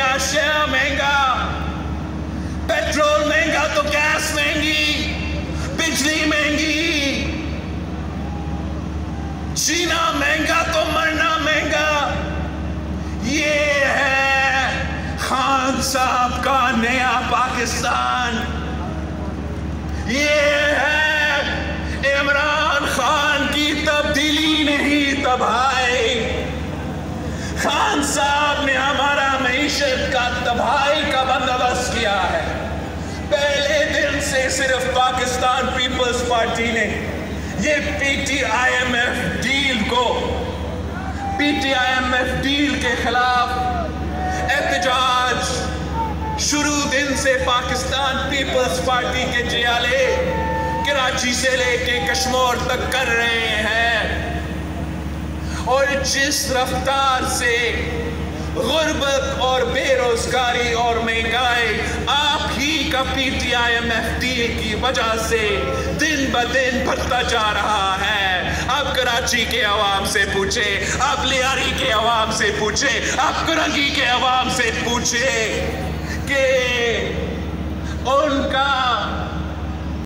اشیاء مہنگا، پیٹرول مہنگا تو گیس مہنگی، بجلی مہنگی، جینا مہنگا تو مرنا مہنگا۔ یہ ہے خان صاحب کا نیا پاکستان، یہ ہے عمران خان کی تبدیلی نہیں تباہی۔ خان صاحب نے ہمارا معیشت کا تباہی کا بندوبست کیا ہے۔ پہلے دن سے صرف پاکستان پیپلز پارٹی نے یہ P T I M F deal کو، P T I M F deal کے خلاف احتجاج شروع دن سے پاکستان پیپلز پارٹی کے جیالے کراچی سے لے کے کشمیر تک کر رہے ہیں، اور جس رفتار سے غربت اور بے روزگاری اور مہنگائی آپ ہی کا P T I M F deal کی وجہ سے دن بدن بڑھتا جا رہا ہے۔ آپ کراچی کے عوام سے پوچھیں، آپ لیاری کے عوام سے پوچھیں، آپ کرنگی کے عوام سے پوچھیں کہ ان کا